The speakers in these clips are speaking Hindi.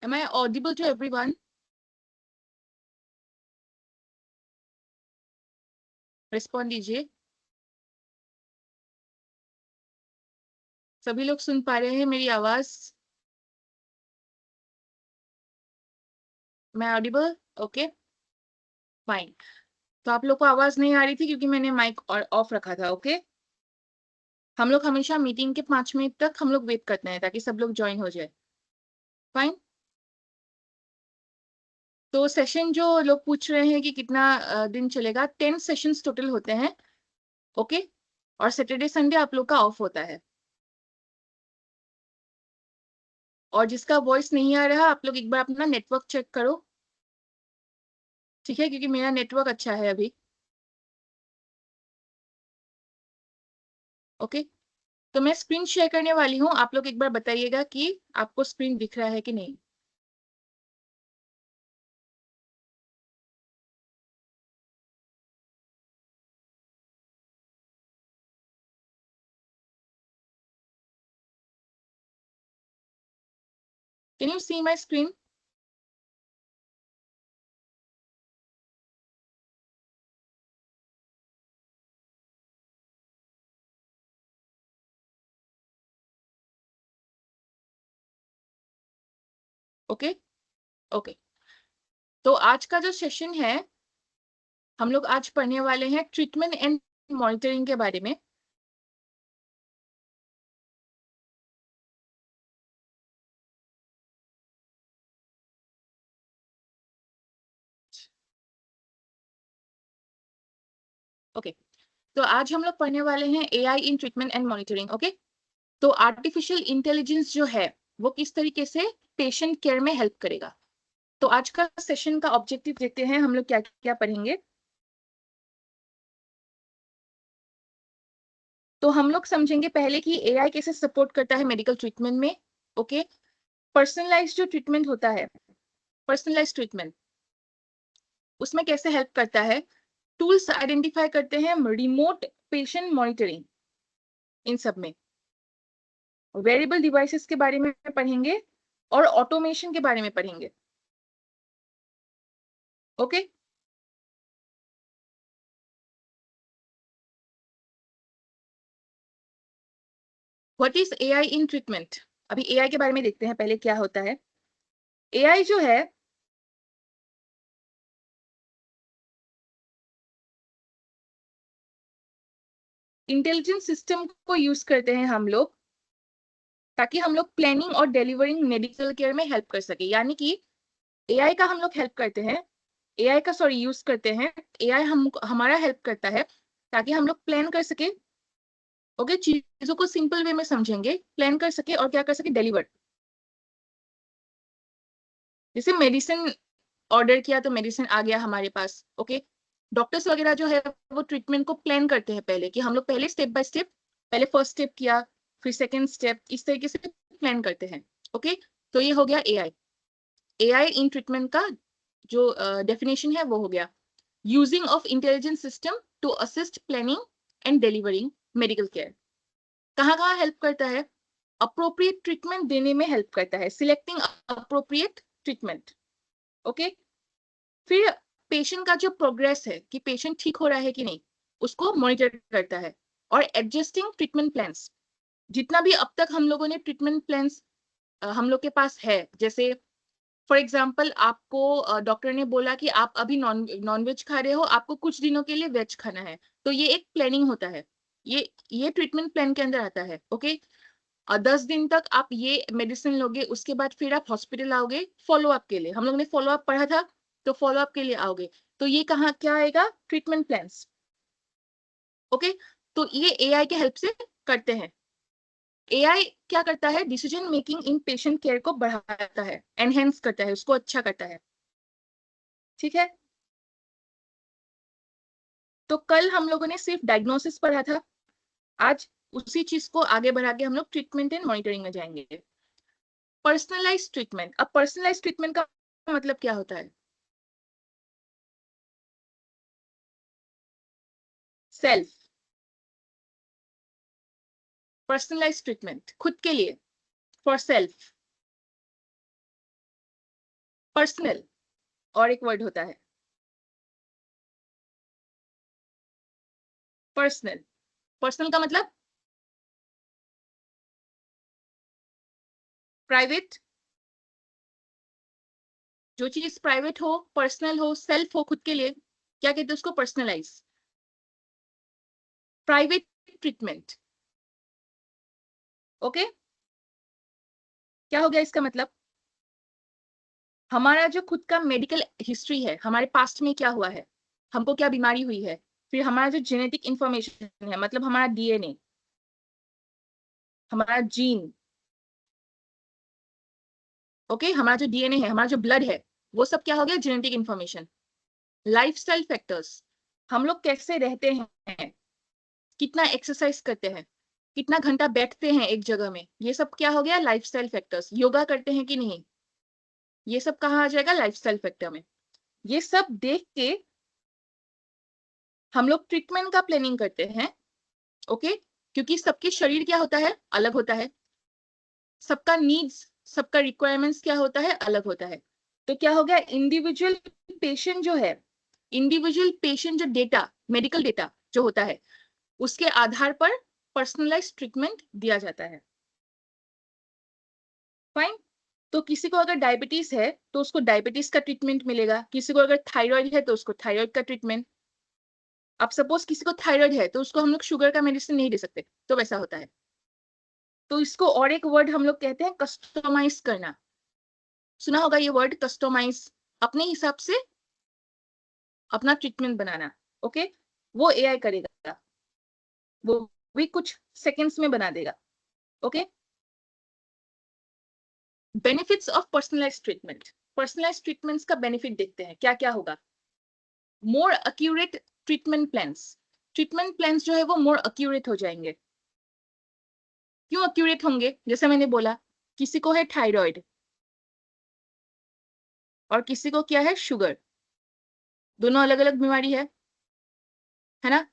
Am I audible to everyone? Respond दीजिए। सभी लोग सुन पा रहे हैं मेरी आवाज? मैं ऑडिबल? Okay fine. तो आप लोग को आवाज नहीं आ रही थी क्योंकि मैंने माइक ऑफ रखा था। ओके हम लोग हमेशा मीटिंग के 5 मिनट तक हम लोग वेट करते हैं ताकि सब लोग ज्वाइन हो जाए। फाइन। तो सेशन जो लोग पूछ रहे हैं कि कितना दिन चलेगा, 10 सेशंस टोटल होते हैं। ओके और सैटरडे संडे आप लोग का ऑफ होता है। और जिसका वॉइस नहीं आ रहा आप लोग एक बार अपना नेटवर्क चेक करो, ठीक है, क्योंकि मेरा नेटवर्क अच्छा है अभी। ओके तो मैं स्क्रीन शेयर करने वाली हूँ, आप लोग एक बार बताइएगा कि आपको स्क्रीन दिख रहा है कि नहीं। Can you see my screen? Okay okay तो आज का जो सेशन है, हम लोग आज पढ़ने वाले हैं ट्रीटमेंट एंड मॉनिटरिंग के बारे में। ओके तो आज हम लोग पढ़ने वाले हैं AI in treatment and monitoring. Okay तो आर्टिफिशियल इंटेलिजेंस जो है वो किस तरीके से पेशेंट केयर में हेल्प करेगा। तो आज का सेशन का ऑब्जेक्टिव देखते हैं हम लोग क्या क्या पढ़ेंगे। तो हम लोग समझेंगे पहले कि एआई कैसे सपोर्ट करता है मेडिकल ट्रीटमेंट में। ओके पर्सनलाइज्ड जो ट्रीटमेंट होता है, पर्सनलाइज्ड ट्रीटमेंट उसमें कैसे हेल्प करता है। टूल्स आइडेंटिफाई करते हैं, रिमोट पेशेंट मॉनिटरिंग, इन सब में वेरिएबल डिवाइसेस के बारे में पढ़ेंगे और ऑटोमेशन के बारे में पढ़ेंगे। Okay what is AI in treatment? अभी एआई के बारे में देखते हैं पहले क्या होता है। एआई जो है इंटेलिजेंस सिस्टम को यूज करते हैं हम लोग ताकि हम लोग प्लानिंग और डिलीवरिंग मेडिकल केयर में हेल्प कर सके। यानी कि एआई का हम लोग हेल्प करते हैं, एआई का सॉरी यूज करते हैं। एआई हम हमारा हेल्प करता है ताकि हम लोग प्लान कर सके। ओके चीजों को सिंपल वे में समझेंगे, प्लान कर सके और क्या कर सके, डिलीवर। जैसे मेडिसिन ऑर्डर किया तो मेडिसिन आ गया हमारे पास। ओके डॉक्टर्स वगैरह जो है वो ट्रीटमेंट को प्लान करते हैं पहले, कि हम लोग पहले स्टेप बाय स्टेप, पहले फर्स्ट स्टेप किया फिर सेकंड स्टेप, इस तरीके से प्लान करते हैं। ओके तो ये हो गया एआई। एआई इन ट्रीटमेंट का जो डेफिनेशन है वो हो गया, using of intelligent system to assist planning and delivering medical care. कहाँ कहाँ हेल्प करता है? अप्रोप्रिएट ट्रीटमेंट देने में हेल्प करता है, सिलेक्टिंग अप्रोप्रिएट ट्रीटमेंट। ओके फिर पेशेंट का जो प्रोग्रेस है कि पेशेंट ठीक हो रहा है कि नहीं, उसको मॉनिटर करता है। और एडजस्टिंग ट्रीटमेंट प्लान्स, जितना भी अब तक हम लोगों ने ट्रीटमेंट प्लान्स हम लोग के पास है, जैसे फॉर एग्जाम्पल आपको डॉक्टर ने बोला कि आप अभी नॉन वेज खा रहे हो, आपको कुछ दिनों के लिए वेज खाना है, तो ये एक प्लानिंग होता है। ये ट्रीटमेंट प्लान के अंदर आता है। ओके 10 दिन तक आप ये मेडिसिन लोगे, उसके बाद फिर आप हॉस्पिटल आओगे फॉलो अप के लिए। हम लोग ने फॉलो अप पढ़ा था, तो फॉलो अप के लिए आओगे। तो ये कहाँ क्या आएगा? Treatment plans. ओके तो ये एआई के हेल्प से करते हैं। एआई क्या करता है? Decision making in patient care को बढ़ाता है, एनहेंस करता है, उसको अच्छा करता है। ठीक है तो कल हम लोगों ने सिर्फ डायग्नोसिस पढ़ा था, आज उसी चीज को आगे बढ़ा के हम लोग ट्रीटमेंट एंड मॉनिटरिंग में जाएंगे। Personalize treatment. अब पर्सनलाइज ट्रीटमेंट का मतलब क्या होता है? सेल्फ, पर्सनलाइज ट्रीटमेंट खुद के लिए, फॉर सेल्फ। पर्सनल और एक वर्ड होता है पर्सनल। पर्सनल का मतलब प्राइवेट, जो चीज प्राइवेट हो, पर्सनल हो, सेल्फ हो, खुद के लिए, क्या कहते हैं उसको? Personalise, private treatment. ओके, क्या हो गया इसका मतलब? हमारा जो खुद का मेडिकल हिस्ट्री है, हमारे पास्ट में क्या हुआ है, हमको क्या बीमारी हुई है, फिर हमारा जो जेनेटिक इंफॉर्मेशन है, मतलब हमारा डीएनए, हमारा जीन, ओके, हमारा जो डीएनए है, हमारा जो ब्लड है, वो सब क्या हो गया? Genetic information. लाइफस्टाइल फैक्टर्स, हम लोग कैसे रहते हैं, कितना एक्सरसाइज करते हैं, कितना घंटा बैठते हैं एक जगह में, ये सब क्या हो गया? Lifestyle factors. योगा करते हैं कि नहीं, ये सब कहाँ आ जाएगा? लाइफस्टाइल फैक्टर में। ये सब देख के हम लोग ट्रीटमेंट का प्लानिंग करते हैं। ओके, क्योंकि सबके शरीर क्या होता है? अलग होता है, सबका नीड्स, सबका रिक्वायरमेंट्स क्या होता है? अलग होता है। तो क्या हो गया? इंडिविजुअल पेशेंट जो है, इंडिविजुअल पेशेंट जो डेटा, मेडिकल डेटा जो होता है, उसके आधार पर पर्सनलाइज ट्रीटमेंट दिया जाता है। फाइन। तो किसी को अगर डायबिटीज है तो उसको डायबिटीज का ट्रीटमेंट मिलेगा, किसी को अगर थायराइड है तो उसको थायराइड का ट्रीटमेंट। अब सपोज किसी को थायराइड है तो उसको हम लोग शुगर का मेडिसिन नहीं दे सकते, तो वैसा होता है। तो इसको और एक वर्ड हम लोग कहते हैं कस्टमाइज करना। सुना होगा ये वर्ड, कस्टमाइज, अपने हिसाब से अपना ट्रीटमेंट बनाना। ओके, वो एआई करेगा, वो भी कुछ सेकंड्स में बना देगा। Okay, benefits of personalize treatment. Personalize treatments का बेनिफिट देखते हैं क्या क्या होगा। More accurate treatment plans, treatment plans जो है वो मोर एक्यूरेट हो जाएंगे। क्यों एक्यूरेट होंगे? जैसे मैंने बोला, किसी को है थायराइड और किसी को क्या है? शुगर। दोनों अलग अलग बीमारी है ना?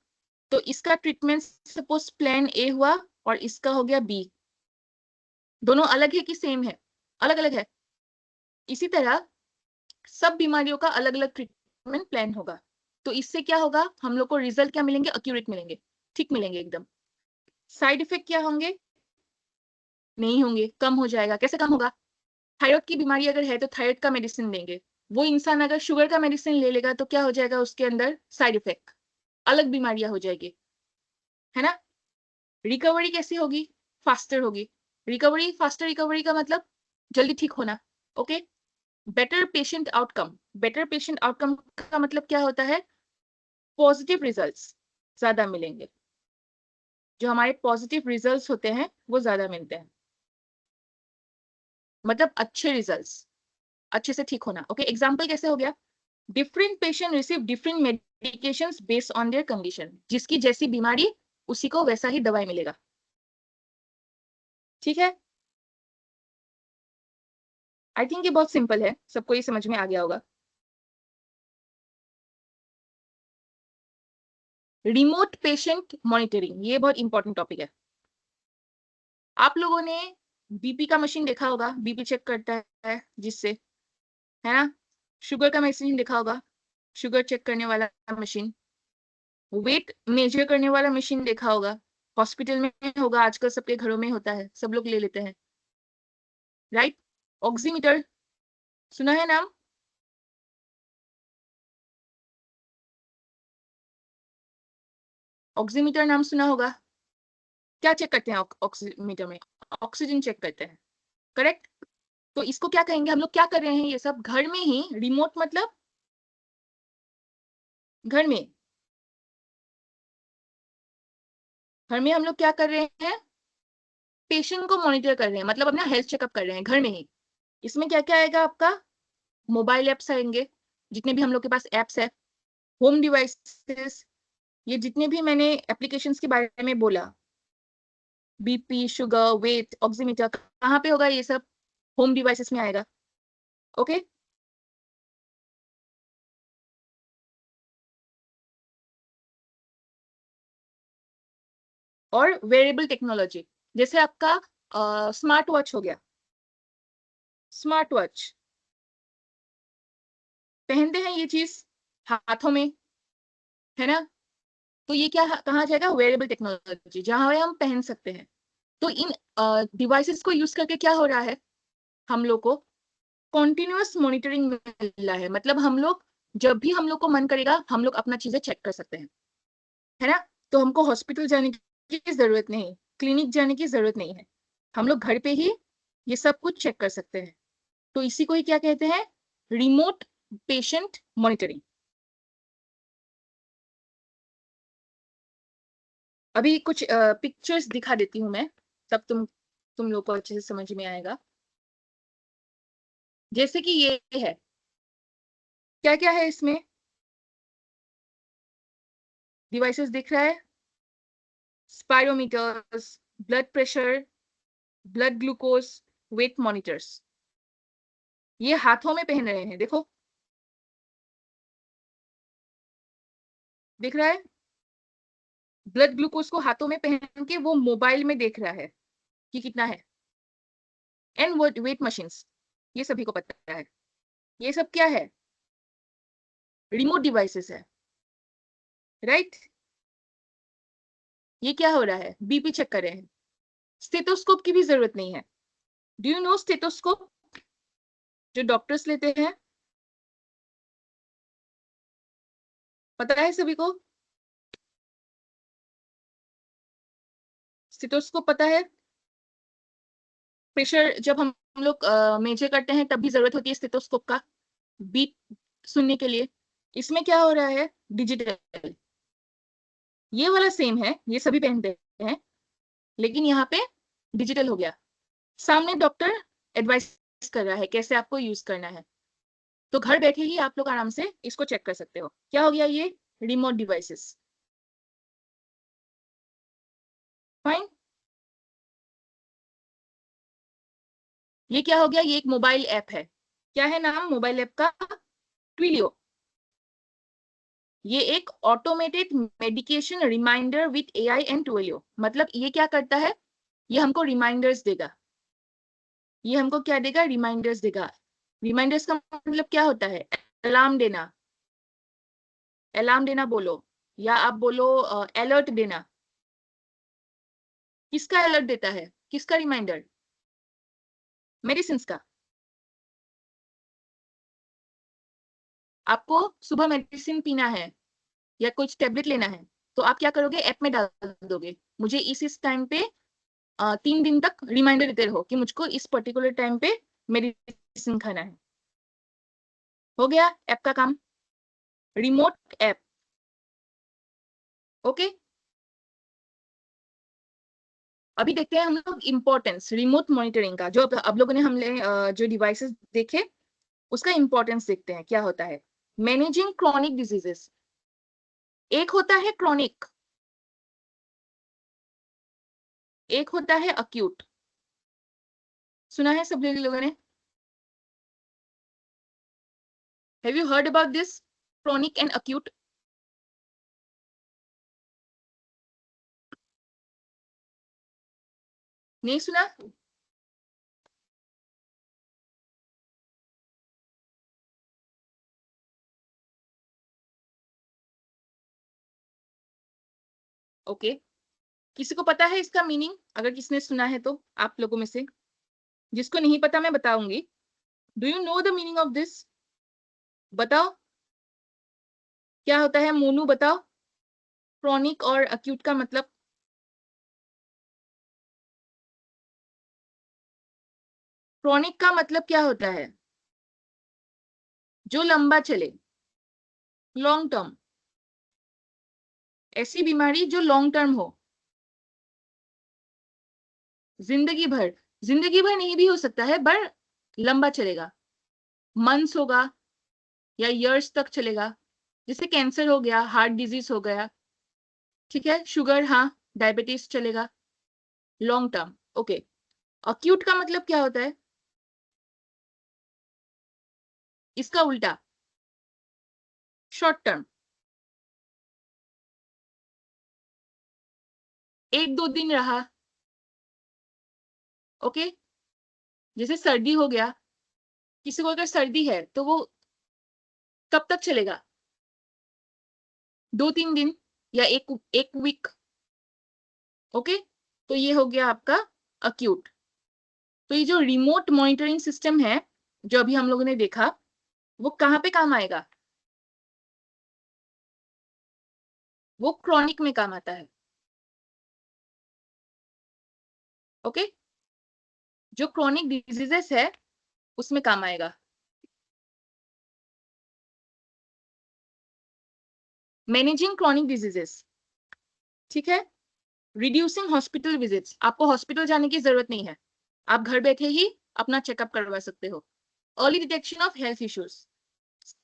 तो इसका ट्रीटमेंट सपोज प्लान ए हुआ और इसका हो गया बी। दोनों अलग है कि सेम है? अलग अलग है। इसी तरह सब बीमारियों का अलग अलग ट्रीटमेंट प्लान होगा। तो इससे क्या होगा? हम लोग को रिजल्ट क्या मिलेंगे? एक्यूरेट मिलेंगे, ठीक मिलेंगे एकदम। साइड इफेक्ट क्या होंगे? नहीं होंगे, कम हो जाएगा। कैसे कम होगा? थायराइड की बीमारी अगर है तो थायराइड का मेडिसिन देंगे, वो इंसान अगर शुगर का मेडिसिन ले लेगा तो क्या हो जाएगा उसके अंदर? साइड इफेक्ट, अलग बीमारियां हो जाएगी, है ना? रिकवरी कैसी होगी? फास्टर होगी। रिकवरी, फास्टर रिकवरी का मतलब जल्दी ठीक होना। Okay, better patient outcome. Better patient outcome का मतलब क्या होता है? पॉजिटिव रिजल्ट्स ज्यादा मिलेंगे। जो हमारे पॉजिटिव रिजल्ट्स होते हैं वो ज्यादा मिलते हैं, मतलब अच्छे रिजल्ट्स, अच्छे से ठीक होना। ओके, एग्जाम्पल कैसे हो गया? Different patient receive different medications based on their condition. जिसकी जैसी बीमारी उसी को वैसा ही दवाई मिलेगा। ठीक है, आई थिंक ये बहुत सिंपल है, सबको ये समझ में आ गया होगा। रिमोट पेशेंट मॉनिटरिंग, ये बहुत इंपॉर्टेंट टॉपिक है। आप लोगों ने बीपी का मशीन देखा होगा, बीपी चेक करता है जिससे, है ना? शुगर का मशीन देखा होगा, शुगर चेक करने वाला मशीन। वेट मेजर करने वाला मशीन देखा होगा, हॉस्पिटल में होगा, आजकल सबके घरों में होता है, सब लोग ले लेते हैं, राइट? ऑक्सीमीटर, सुना है नाम? ऑक्सीमीटर नाम सुना होगा। क्या चेक करते हैं ऑक्सीमीटर में? ऑक्सीजन चेक करते हैं, करेक्ट? तो इसको क्या कहेंगे? हम लोग क्या कर रहे हैं ये सब घर में ही, रिमोट मतलब घर में, घर में हम लोग क्या कर रहे हैं? पेशेंट को मॉनिटर कर रहे हैं, मतलब अपना हेल्थ चेकअप कर रहे हैं घर में ही। इसमें क्या क्या आएगा आपका? मोबाइल एप्स आएंगे, जितने भी हम लोग के पास एप्स है, होम डिवाइसेस, ये जितने भी मैंने एप्लीकेशंस के बारे में बोला, बीपी, शुगर, वेट, ऑक्सीमीटर, कहाँ पे होगा ये सब? होम डिवाइसेस में आएगा। ओके, और वेरिएबल टेक्नोलॉजी, जैसे आपका स्मार्ट वॉच हो गया, स्मार्ट वॉच, पहनते हैं ये चीज हाथों में, है ना। तो ये क्या कहा जाएगा, वेयरेबल टेक्नोलॉजी, जहां हम पहन सकते हैं। तो इन डिवाइसेस को यूज करके क्या हो रहा है, हम लोग को कॉन्टिन्यूअस मॉनिटरिंग मिल रहा है। मतलब हम लोग जब भी हम लोग को मन करेगा हम लोग अपना चीजें चेक कर सकते हैं, है ना। तो हमको हॉस्पिटल जाने की जरूरत नहीं, क्लिनिक जाने की जरूरत नहीं है, हम लोग घर पे ही ये सब कुछ चेक कर सकते हैं। तो इसी को ही क्या कहते हैं, रिमोट पेशेंट मॉनिटरिंग। अभी कुछ पिक्चर्स दिखा देती हूँ मैं, तब तुम लोग को अच्छे से समझ में आएगा। जैसे कि ये है, क्या क्या है इसमें, डिवाइसेस दिख रहा है, spirometers, blood pressure, blood glucose, weight monitors. ये हाथों में पहन रहे हैं, देखो दिख रहा है। ब्लड ग्लूकोज को हाथों में पहन के वो मोबाइल में देख रहा है कि कितना है। एंड वेट मशीन्स, ये सभी को पता है। ये सब क्या है, रिमोट डिवाइसेस है, राइट। ये क्या हो रहा है, बीपी चेक कर रहे हैं। स्टेथोस्कोप की भी जरूरत नहीं है। डू यू नो स्टेथोस्कोप, जो डॉक्टर्स लेते हैं, पता है सभी को। स्टेथोस्कोप पता है, प्रेशर जब हम लोग मेजर करते हैं तब भी जरूरत होती है स्टेथोस्कोप का, बीट सुनने के लिए। इसमें क्या हो रहा है, डिजिटल। ये वाला सेम है, ये सभी पहनते हैं, लेकिन यहाँ पे डिजिटल हो गया। सामने डॉक्टर एडवाइस कर रहा है कैसे आपको यूज करना है, तो घर बैठे ही आप लोग आराम से इसको चेक कर सकते हो। क्या हो गया, ये रिमोट डिवाइसेस। फाइन। ये क्या हो गया, ये एक मोबाइल ऐप है। क्या है नाम मोबाइल ऐप का, ट्विलियो। ये एक automated medication reminder with AI and Twilio. मतलब ये क्या करता है, ये हमको रिमाइंडर्स देगा। ये हमको क्या देगा, रिमाइंडर्स देगा। रिमाइंडर्स का मतलब क्या होता है, अलार्म देना, अलार्म देना बोलो, या आप बोलो अलर्ट देना। किसका अलर्ट देता है, किसका रिमाइंडर, मेडिसिन का। आपको सुबह मेडिसिन पीना है या कुछ टेबलेट लेना है, तो आप क्या करोगे, ऐप में डाल दोगे, मुझे इस टाइम पे 3 दिन तक रिमाइंडर देते रहो कि मुझको इस पर्टिकुलर टाइम पे मेडिसिन खाना है। हो गया ऐप का काम, रिमोट ऐप। ओके, अभी देखते हैं हम लोग इंपॉर्टेंस रिमोट मॉनिटरिंग का। जो अब लोगों ने हमने जो डिवाइसेस देखे उसका इंपॉर्टेंस देखते हैं क्या होता है। मैनेजिंग क्रॉनिक डिजीजेस, एक होता है क्रॉनिक, एक होता है अक्यूट। सुना है सब लोगों ने, have you heard about this, chronic and acute. नहीं सुना, ओके किसी को पता है इसका मीनिंग, अगर किसने सुना है तो आप लोगों में से। जिसको नहीं पता मैं बताऊंगी। Do you know the meaning of this, बताओ क्या होता है, मोनू बताओ, क्रॉनिक और अक्यूट का मतलब। क्रॉनिक का मतलब क्या होता है, जो लंबा चले, लॉन्ग टर्म, ऐसी बीमारी जो लॉन्ग टर्म हो, जिंदगी भर। जिंदगी भर नहीं भी हो सकता है पर लंबा चलेगा, मंथ्स होगा या इयर्स तक चलेगा। जैसे कैंसर हो गया, हार्ट डिजीज हो गया, ठीक है, शुगर, हाँ, डायबिटीज चलेगा, लॉन्ग टर्म। ओके, अक्यूट का मतलब क्या होता है, इसका उल्टा, शॉर्ट टर्म, 1-2 दिन रहा। ओके, जैसे सर्दी हो गया, किसी को अगर सर्दी है तो वो कब तक चलेगा? 2-3 दिन या एक वीक। ओके, तो ये हो गया आपका अक्यूट। तो ये जो रिमोट मॉनिटरिंग सिस्टम है जो अभी हम लोगों ने देखा, वो कहाँ पे काम आएगा? वो क्रॉनिक में काम आता है। ओके, जो क्रॉनिक डिजीजेस है उसमें काम आएगा। मैनेजिंग क्रॉनिक डिजीजेस, ठीक है। रिड्यूसिंग हॉस्पिटल विजिट्स, आपको हॉस्पिटल जाने की जरूरत नहीं है, आप घर बैठे ही अपना चेकअप करवा सकते हो। Early detection of health issues,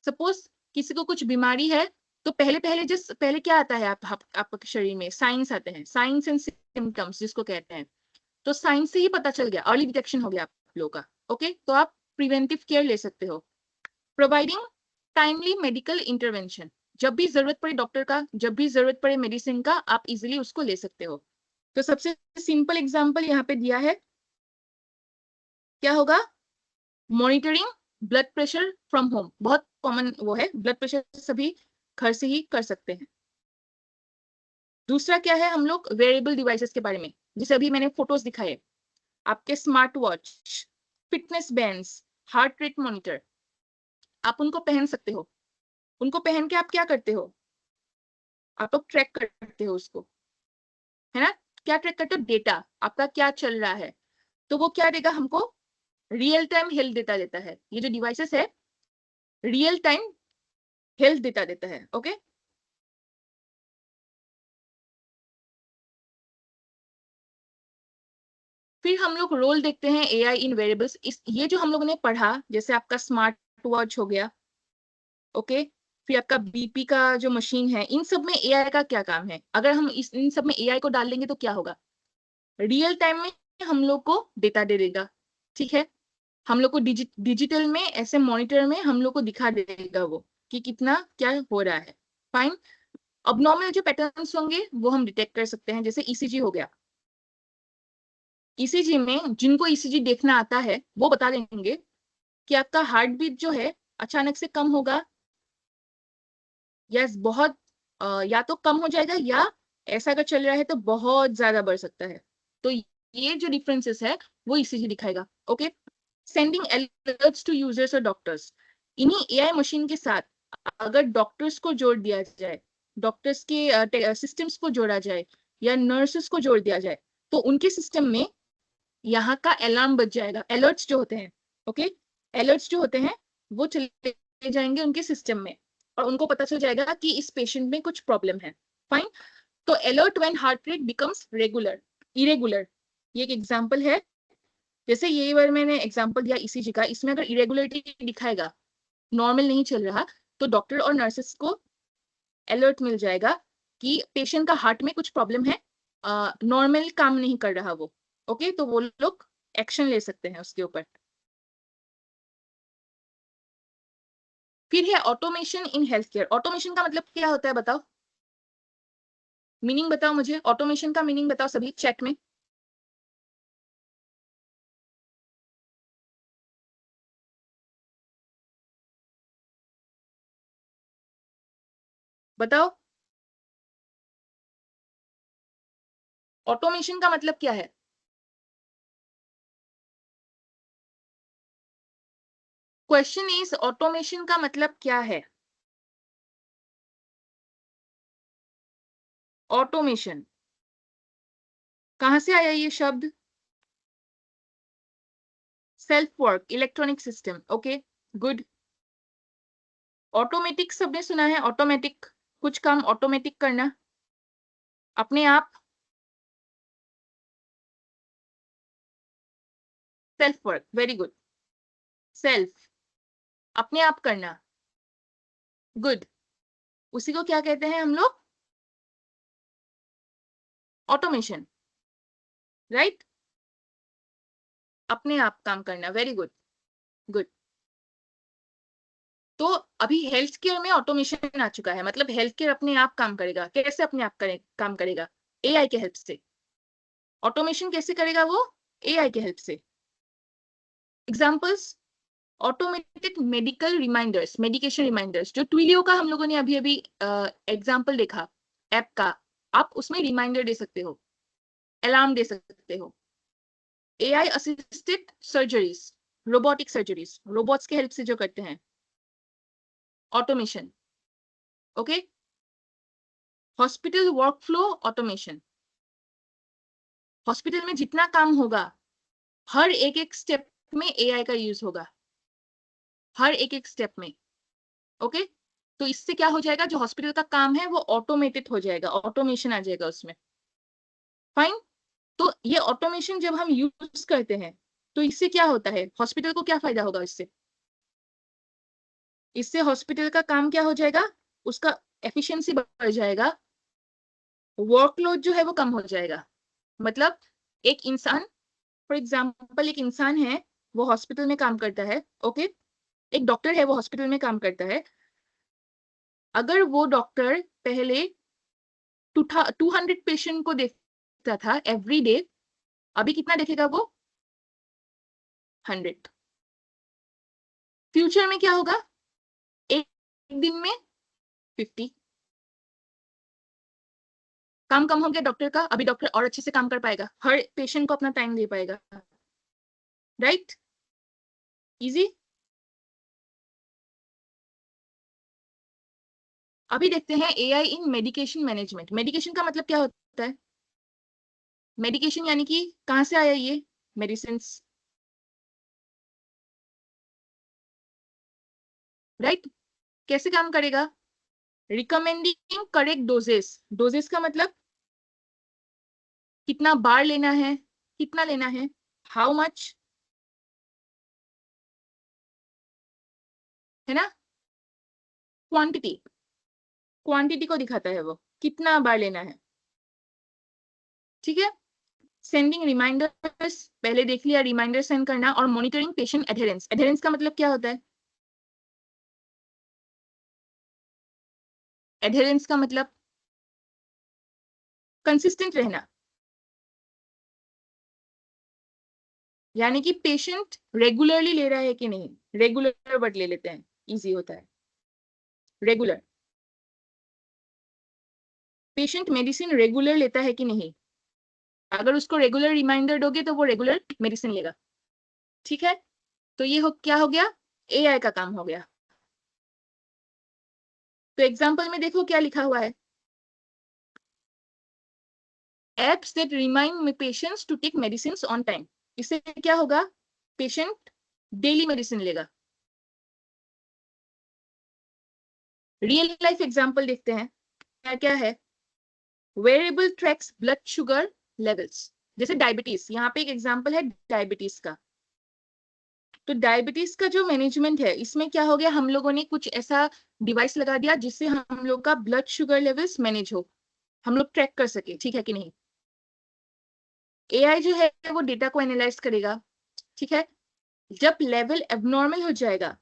suppose किसी को कुछ बीमारी है तो पहले क्या आता है आपके शरीर में? साइंस आते हैं, साइंस एंड सिम्टम्स जिसको कहते हैं। तो साइंस से ही पता चल गया, अर्ली डिटेक्शन हो गया आप लोगों का। ओके, तो आप प्रिवेंटिव केयर ले सकते हो। प्रोवाइडिंग टाइमली मेडिकल इंटरवेंशन, जब भी जरूरत पड़े डॉक्टर का, जब भी जरूरत पड़े मेडिसिन का, आप इजिली उसको ले सकते हो। तो सबसे सिंपल एग्जांपल यहाँ पे दिया है, क्या होगा? Monitoring blood pressure from home, बहुत कॉमन वो है, ब्लड प्रेशर सभी घर से ही कर सकते हैं। दूसरा क्या है, हम लोग वेरिएबल डिवाइसेस के बारे में, जैसे अभी मैंने फोटोज दिखाए, आपके smart watch, fitness bands, heart rate monitor, आप उनको पहन सकते हो। उनको पहन के आप क्या करते हो? आप लोग ट्रैक करते हो उसको, है ना? क्या ट्रैक करते हो? डेटा, आपका क्या चल रहा है। तो वो क्या देगा हमको? रियल टाइम हेल्थ डेटा देता है। ये जो डिवाइसेस है रियल टाइम हेल्थ डेटा देता है। ओके, फिर हम लोग रोल देखते हैं एआई इन वेरिएबल्स। ये जो हम लोगों ने पढ़ा, जैसे आपका स्मार्ट वॉच हो गया, ओके, फिर आपका बीपी का जो मशीन है, इन सब में एआई का क्या काम है? अगर हम इन सब में एआई को डाल देंगे तो क्या होगा? रियल टाइम में हम लोग को डेटा दे देगा, ठीक है। हम लोग को डिजिटल में ऐसे मॉनिटर में हम लोग को दिखा देगा वो कि कितना क्या हो रहा है। फाइन। अबनॉर्मल जो पैटर्न्स होंगे वो हम डिटेक्ट कर सकते हैं, जैसे ईसीजी हो गया। ईसीजी में जिनको ईसीजी देखना आता है वो बता देंगे कि आपका हार्ट बीट जो है अचानक से कम होगा, या बहुत या तो कम हो जाएगा, या ऐसा अगर चल रहा है तो बहुत ज्यादा बढ़ सकता है। तो ये जो डिफरेंसेस है वो ईसीजी दिखाएगा। Okay, sending alerts to users और डॉक्टर्स, इन्हीं एआई मशीन के साथ अगर डॉक्टर्स को जोड़ दिया जाए, डॉक्टर्स के सिस्टम्स को जोड़ा जाए, या नर्सेस को जोड़ दिया जाए, तो उनके सिस्टम में यहाँ का अलार्म बज जाएगा। अलर्ट्स जो होते हैं, ओके, अलर्ट्स जो होते हैं वो चले जाएंगे उनके सिस्टम में, और उनको पता चल जाएगा कि इस पेशेंट में कुछ प्रॉब्लम है। फाइन। तो alert when heart rate becomes regular irregular, ये एक एग्जांपल है। जैसे ये बार मैंने एग्जांपल दिया ईसीजी का, इसमें अगर इरेगुलरिटी दिखाएगा, नॉर्मल नहीं चल रहा, तो डॉक्टर और नर्सेस को अलर्ट मिल जाएगा कि पेशेंट का हार्ट में कुछ प्रॉब्लम है, नॉर्मल काम नहीं कर रहा वो। ओके, तो वो लोग एक्शन ले सकते हैं उसके ऊपर। फिर है automation in health care. Automation का मतलब क्या होता है बताओ? मीनिंग बताओ मुझे, ऑटोमेशन का मीनिंग बताओ सभी चैट में। बताओ, ऑटोमेशन का मतलब क्या है? क्वेश्चन इज ऑटोमेशन का मतलब क्या है? ऑटोमेशन कहां से आया ये शब्द? Self work, electronic system. Okay, good. Automatic सबने सुना है, ऑटोमेटिक, कुछ काम ऑटोमेटिक करना अपने आप। Self work, very good. Self, अपने आप करना, गुड। उसी को क्या कहते हैं हम लोग? Automation, right. अपने आप काम करना, वेरी गुड, गुड। तो अभी हेल्थ केयर में ऑटोमेशन आ चुका है, मतलब हेल्थ केयर अपने आप काम करेगा। कैसे अपने आप काम करेगा? एआई के हेल्प से। ऑटोमेशन कैसे करेगा वो? एआई के हेल्प से। Examples? Automated medical reminders, medication reminders, जो ट्विलियो का हम लोगों ने अभी अभी एग्जाम्पल देखा ऐप का, आप उसमें रिमाइंडर दे सकते हो, अलार्म दे सकते हो। AI assisted surgeries, robotic surgeries, robots के हेल्प से जो करते हैं, automation. Okay, hospital workflow automation, hospital में जितना काम होगा हर एक एक स्टेप में एआई का यूज होगा, हर एक एक स्टेप में। ओके, तो इससे क्या हो जाएगा, जो हॉस्पिटल का काम है वो ऑटोमेटेड हो जाएगा, ऑटोमेशन आ जाएगा उसमें। फाइन। तो ये ऑटोमेशन जब हम यूज करते हैं तो इससे क्या होता है, हॉस्पिटल को क्या फायदा होगा इससे? इससे हॉस्पिटल का काम क्या हो जाएगा, उसका एफिशिएंसी बढ़ जाएगा, वर्कलोड जो है वो कम हो जाएगा। मतलब एक इंसान, फॉर एग्जाम्पल एक इंसान है, वो हॉस्पिटल में काम करता है। ओके, एक डॉक्टर है, वो हॉस्पिटल में काम करता है। अगर वो डॉक्टर पहले 200 पेशेंट को देखता था एवरी डे, अभी कितना देखेगा वो? 100। फ्यूचर में क्या होगा, एक दिन में 50। काम कम हो गया डॉक्टर का, अभी डॉक्टर और अच्छे से काम कर पाएगा, हर पेशेंट को अपना टाइम दे पाएगा। Right, easy. अभी देखते हैं AI in medication management. Medication का मतलब क्या होता है? मेडिकेशन यानी कि कहां से आया ये मेडिसिन, राइट? कैसे काम करेगा? Recommending correct doses. डोजेस का मतलब कितना बार लेना है, कितना लेना है, हाउ मच, है ना? क्वांटिटी, क्वांटिटी को दिखाता है वो, कितना बार लेना है। ठीक है। सेंडिंग रिमाइंडर्स, पहले देख लिया, रिमाइंडर सेंड करना। और मॉनिटरिंग पेशेंट एडहेरेंस। एडहेरेंस का मतलब क्या होता है? एडहेरेंस का मतलब कंसिस्टेंट रहना, यानी कि पेशेंट रेगुलरली ले रहा है कि नहीं। रेगुलर वर्ड ले लेते हैं, इजी होता है। रेगुलर, पेशेंट मेडिसिन रेगुलर लेता है कि नहीं। अगर उसको रेगुलर रिमाइंडर दोगे तो वो रेगुलर मेडिसिन लेगा। ठीक है, तो ये क्या हो गया, एआई का काम हो गया। तो एग्जांपल में देखो क्या लिखा हुआ है, apps that remind patients to take medicine on time. इससे क्या होगा, पेशेंट डेली मेडिसिन लेगा। रियल लाइफ एग्जांपल देखते हैं, क्या क्या है। Variable tracks blood sugar levels, जैसे डायबिटीज, यहाँ पे एक एग्जांपल है डायबिटीज का। तो डायबिटीज का जो मैनेजमेंट है, इसमें क्या हो गया, हम लोगों ने कुछ ऐसा डिवाइस लगा दिया जिससे हम लोग का ब्लड शुगर लेवल्स मैनेज हो, हम लोग ट्रैक कर सके। ठीक है कि नहीं? एआई जो है वो डेटा को एनालाइज करेगा। ठीक है, जब लेवल एबनॉर्मल हो जाएगा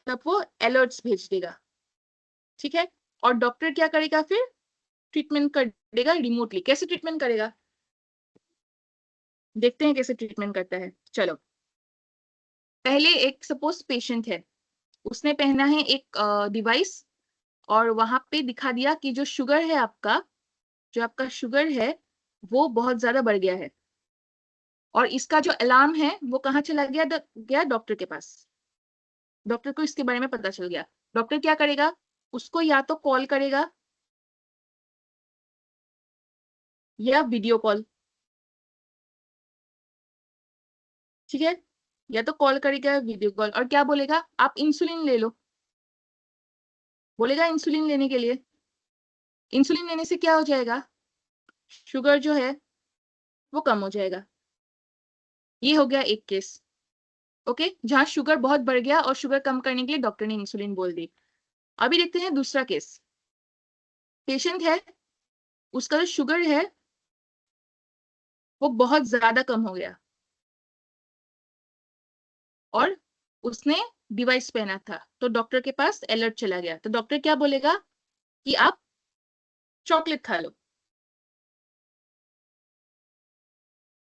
तब वो अलर्ट्स भेज देगा। ठीक है, और डॉक्टर क्या करेगा फिर, ट्रीटमेंट कर देगा रिमोटली। कैसे ट्रीटमेंट करेगा, देखते हैं कैसे ट्रीटमेंट करता है। चलो, पहले एक सपोज पेशेंट है, उसने पहना है एक डिवाइस, और वहां पे दिखा दिया कि जो शुगर है आपका, जो आपका शुगर है वो बहुत ज्यादा बढ़ गया है। और इसका जो अलार्म है वो कहाँ चला गया, गया डॉक्टर के पास। डॉक्टर को इसके बारे में पता चल गया। डॉक्टर क्या करेगा, उसको या तो कॉल करेगा या वीडियो कॉल। ठीक है, या तो कॉल करेगा, वीडियो कॉल, और क्या बोलेगा, आप इंसुलिन ले लो, बोलेगा इंसुलिन लेने के लिए। इंसुलिन लेने से क्या हो जाएगा, शुगर जो है वो कम हो जाएगा। ये हो गया एक केस। ओके, जहां शुगर बहुत बढ़ गया और शुगर कम करने के लिए डॉक्टर ने इंसुलिन बोल दी। अभी देखते हैं दूसरा केस। पेशेंट है, उसका जो शुगर है वो बहुत ज्यादा कम हो गया, और उसने डिवाइस पहना था, तो डॉक्टर के पास अलर्ट चला गया। तो डॉक्टर क्या बोलेगा कि आप चॉकलेट खा लो।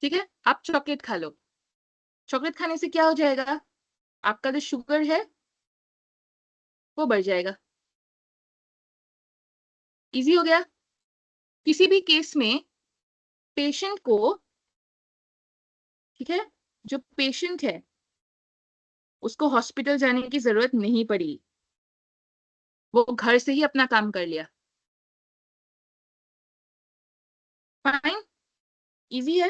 ठीक है, आप चॉकलेट खा लो। चॉकलेट खाने से क्या हो जाएगा, आपका जो शुगर है वो बढ़ जाएगा। इजी हो गया। किसी भी केस में पेशेंट को, ठीक है, जो पेशेंट है उसको हॉस्पिटल जाने की जरूरत नहीं पड़ी, वो घर से ही अपना काम कर लिया। फाइन, इजी है।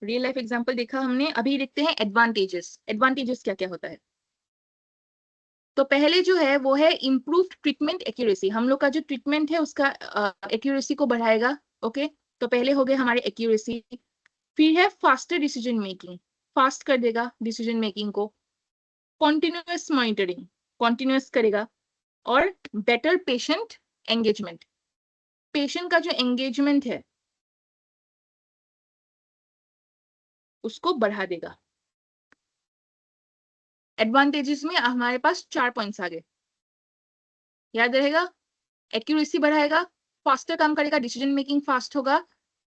रियल लाइफ एग्जांपल देखा हमने, अभी देखते हैं एडवांटेजेस। एडवांटेजेस क्या क्या होता है। तो पहले जो है वो है इम्प्रूव्ड ट्रीटमेंट एक्यूरेसी। हम लोग का जो ट्रीटमेंट है उसका एक्यूरेसी को बढ़ाएगा। ओके, तो पहले हो गए हमारे एक्यूरेसी। फिर है फास्टर डिसीजन मेकिंग, फास्ट कर देगा डिसीजन मेकिंग को। कॉन्टिन्यूअस मॉनिटरिंग, कॉन्टिन्यूअस करेगा। और बेटर पेशेंट एंगेजमेंट, पेशेंट का जो एंगेजमेंट है उसको बढ़ा देगा। एडवांटेजेस में हमारे पास 4 पॉइंट्स आ गए, याद रहेगा। एक्यूरेसी बढ़ाएगा, फास्टर काम करेगा, डिसीजन मेकिंग फास्ट होगा,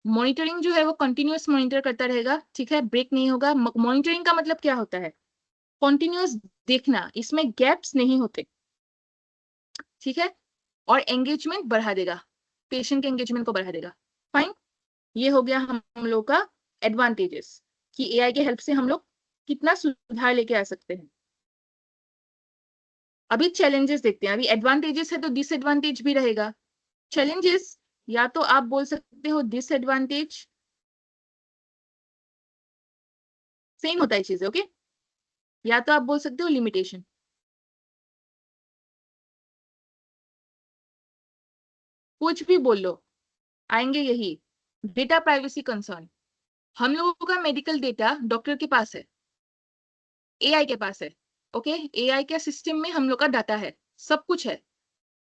मॉनिटरिंग जो है वो कंटिन्यूअस मॉनिटर करता रहेगा, ठीक है, ब्रेक नहीं होगा। मॉनिटरिंग का मतलब क्या होता है, कंटिन्यूअस देखना, इसमें गैप्स नहीं होते, ठीक है। और एंगेजमेंट बढ़ा देगा, पेशेंट के एंगेजमेंट को बढ़ा देगा। फाइन, ये हो गया हम लोग का एडवांटेजेस कि एआई के हेल्प से हम लोग कितना सुधार लेके आ सकते हैं। अभी चैलेंजेस देखते हैं। अभी एडवांटेजेस है तो डिसएडवांटेज भी रहेगा। चैलेंजेस, या तो आप बोल सकते हो डिसएडवांटेज, सेम होता है चीजें, ओके। या तो आप बोल सकते हो लिमिटेशन। कुछ भी बोल लो, आएंगे यही। डेटा प्राइवेसी कंसर्न, हम लोगों का मेडिकल डेटा डॉक्टर के पास है, एआई के पास है, ओके। एआई के सिस्टम में हम लोग का डाटा है, सब कुछ है,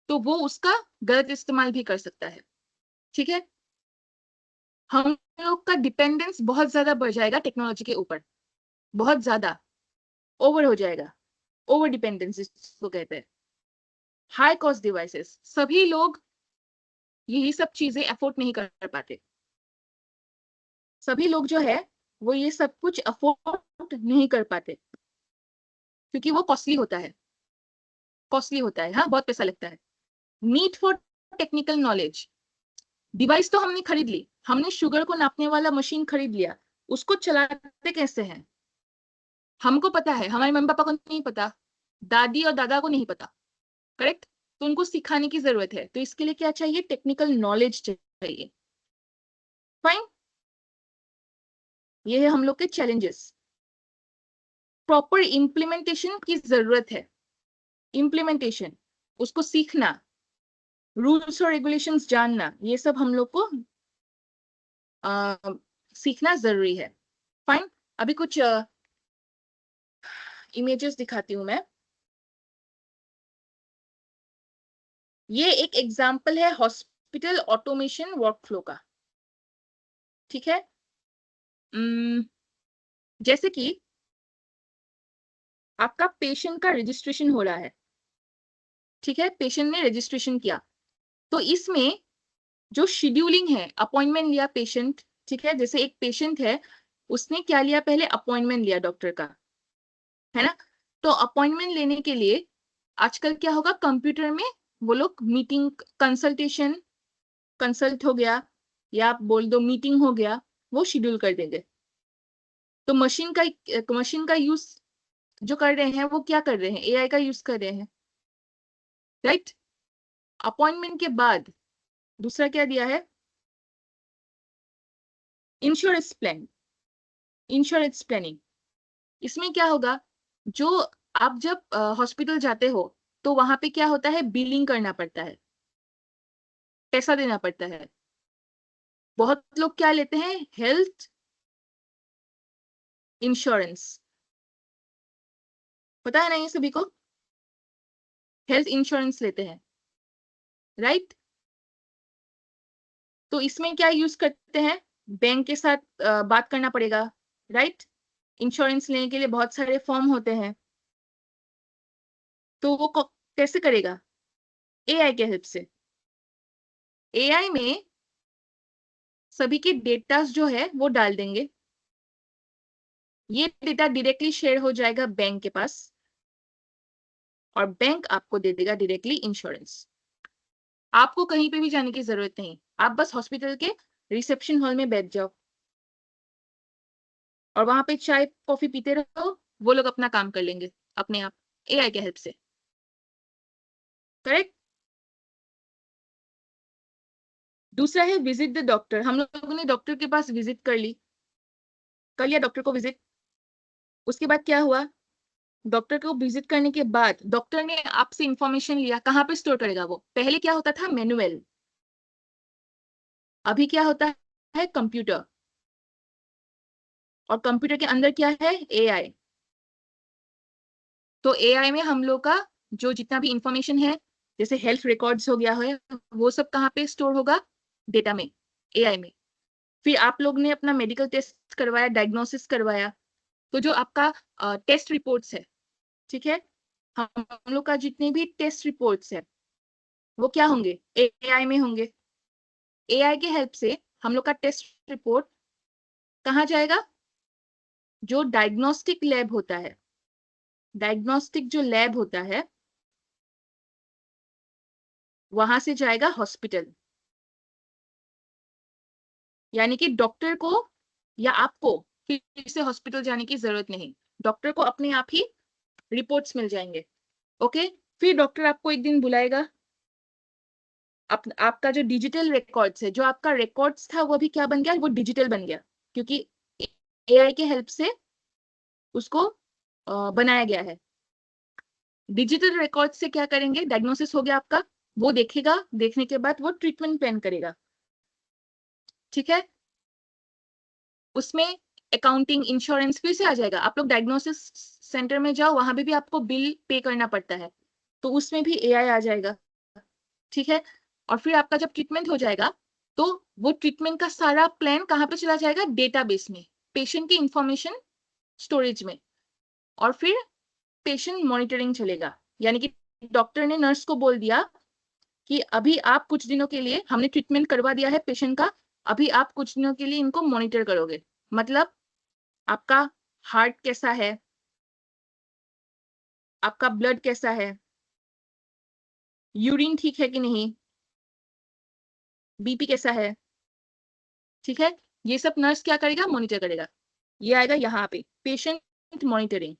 तो वो उसका गलत इस्तेमाल भी कर सकता है, ठीक है। हम लोग का डिपेंडेंस बहुत ज्यादा बढ़ जाएगा टेक्नोलॉजी के ऊपर, बहुत ज्यादा ओवर हो जाएगा। ओवर डिपेंडेंस इसको कहते हैं। हाई कॉस्ट डिवाइसेस, सभी लोग यही सब चीजें अफोर्ड नहीं कर पाते। सभी लोग जो है वो ये सब कुछ अफोर्ड नहीं कर पाते, क्योंकि वो कॉस्टली होता है, कॉस्टली होता है, हाँ, बहुत पैसा लगता है। Need for technical knowledge, device तो हमने खरीद ली, हमने शुगर को नापने वाला मशीन खरीद लिया, उसको चलाते कैसे हैं हमको पता है, हमारे मम्मी पापा को नहीं पता, दादी और दादा को नहीं पता, करेक्ट। तो उनको सिखाने की जरूरत है, तो इसके लिए क्या चाहिए, टेक्निकल नॉलेज चाहिए। फाइन, ये है हम लोग के चैलेंजेस। प्रॉपर इम्प्लीमेंटेशन की जरूरत है, इम्प्लीमेंटेशन, उसको सीखना, रूल्स और रेगुलेशंस जानना, ये सब हम लोग को सीखना जरूरी है। फाइन, अभी कुछ इमेजेस दिखाती हूँ मैं। ये एक एग्जाम्पल है हॉस्पिटल ऑटोमेशन वर्कफ्लो का, ठीक है। जैसे कि आपका पेशेंट का रजिस्ट्रेशन हो रहा है, ठीक है, पेशेंट ने रजिस्ट्रेशन किया, तो इसमें जो शेड्यूलिंग है, अपॉइंटमेंट लिया पेशेंट, ठीक है, जैसे एक पेशेंट है, उसने क्या लिया, पहले अपॉइंटमेंट लिया डॉक्टर का, है ना। तो अपॉइंटमेंट लेने के लिए आजकल क्या होगा, कंप्यूटर में वो लोग मीटिंग, कंसल्टेशन, कंसल्ट हो गया, या आप बोल दो मीटिंग हो गया, वो शेड्यूल कर देंगे। तो मशीन का यूज जो कर रहे हैं वो क्या कर रहे हैं, एआई का यूज कर रहे हैं, राइट। अपॉइंटमेंट के बाद दूसरा क्या दिया है, इंश्योरेंस प्लान, इंश्योरेंस प्लानिंग। इसमें क्या होगा, जो आप जब हॉस्पिटल जाते हो तो वहां पे क्या होता है, बिलिंग करना पड़ता है, पैसा देना पड़ता है। बहुत लोग क्या लेते हैं, हेल्थ इंश्योरेंस, पता है ना ये सभी को, हेल्थ इंश्योरेंस लेते हैं, राइट। तो इसमें क्या यूज करते हैं, बैंक के साथ बात करना पड़ेगा, राइट। इंश्योरेंस लेने के लिए बहुत सारे फॉर्म होते हैं, तो वो कैसे करेगा, एआई के हेल्प से। AI में सभी के डेटा जो है वो डाल देंगे। ये डेटा डायरेक्टली शेयर हो जाएगा बैंक के पास और बैंक आपको दे देगा डायरेक्टली इंश्योरेंस। आपको कहीं पे भी जाने की जरूरत नहीं, आप बस हॉस्पिटल के रिसेप्शन हॉल में बैठ जाओ और वहां पे चाय कॉफी पीते रहो, वो लोग अपना काम कर लेंगे अपने आप AI के हेल्प से। करेक्ट। दूसरा है विजिट द डॉक्टर। हम लोगों ने डॉक्टर के पास विजिट कर लिया डॉक्टर को विजिट। उसके बाद क्या हुआ, डॉक्टर को विजिट करने के बाद डॉक्टर ने आपसे इंफॉर्मेशन लिया, कहाँ पे स्टोर करेगा वो? पहले क्या होता था, मैनुअल। अभी क्या होता है, कंप्यूटर। और कंप्यूटर के अंदर क्या है, AI। तो AI में हम लोग का जो जितना भी इंफॉर्मेशन है, जैसे हेल्थ रिकॉर्ड्स हो गया है, वो सब कहाँ पे स्टोर होगा, डेटा में, AI में। फिर आप लोग ने अपना मेडिकल टेस्ट करवाया, डायग्नोसिस करवाया, तो जो आपका टेस्ट रिपोर्ट्स है, ठीक है, हम लोग का जितने भी टेस्ट रिपोर्ट्स है वो क्या होंगे, AI में होंगे। AI के हेल्प से हम लोग का टेस्ट रिपोर्ट कहाँ जाएगा, जो डायग्नोस्टिक लैब होता है, डायग्नोस्टिक जो लैब होता है वहां से जाएगा हॉस्पिटल। यानी कि डॉक्टर को या आपको फिर से हॉस्पिटल जाने की जरूरत नहीं, डॉक्टर को अपने आप ही रिपोर्ट्स मिल जाएंगे। ओके। फिर डॉक्टर आपको एक दिन बुलाएगा, आपका जो डिजिटल रिकॉर्ड्स है, जो आपका रिकॉर्ड्स था वो अभी क्या बन गया, वो डिजिटल बन गया, क्योंकि AI के हेल्प से उसको बनाया गया है। डिजिटल रिकॉर्ड से क्या करेंगे, डायग्नोसिस हो गया आपका, वो देखेगा, देखने के बाद वो ट्रीटमेंट प्लान करेगा। ठीक है। उसमें अकाउंटिंग, इंश्योरेंस फिर से आ जाएगा। आप लोग डायग्नोसिस सेंटर में जाओ, वहां पे भी आपको बिल पे करना पड़ता है, तो उसमें भी AI आ जाएगा। ठीक है। और फिर आपका जब ट्रीटमेंट हो जाएगा तो वो ट्रीटमेंट का सारा प्लान कहाँ पे चला जाएगा, डेटाबेस में, पेशेंट की इंफॉर्मेशन स्टोरेज में। और फिर पेशेंट मॉनिटरिंग चलेगा, यानी कि डॉक्टर ने नर्स को बोल दिया कि अभी आप कुछ दिनों के लिए, हमने ट्रीटमेंट करवा दिया है पेशेंट का, अभी आप कुछ दिनों के लिए इनको मॉनिटर करोगे। मतलब आपका हार्ट कैसा है, आपका ब्लड कैसा है, यूरिन ठीक है कि नहीं, BP कैसा है। ठीक है। ये सब नर्स क्या करेगा, मॉनिटर करेगा। ये आएगा यहाँ पे पेशेंट मॉनिटरिंग।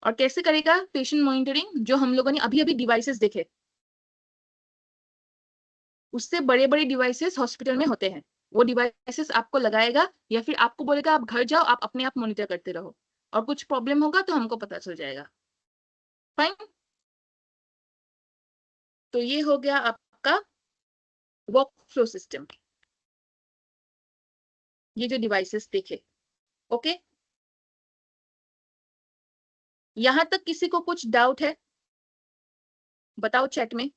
और कैसे करेगा पेशेंट मॉनिटरिंग, जो हम लोगों ने अभी अभी डिवाइसेस देखे, उससे बड़े बड़े डिवाइसेस हॉस्पिटल में होते हैं, वो डिवाइसेस आपको लगाएगा या फिर आपको बोलेगा आप घर जाओ, आप अपने आप मॉनिटर करते रहो, और कुछ प्रॉब्लम होगा तो हमको पता चल जाएगा। फाइन। तो ये हो गया आपका वर्क फ्लो सिस्टम, ये जो डिवाइसेस देखे। ओके। यहां तक किसी को कुछ डाउट है, बताओ चैट में।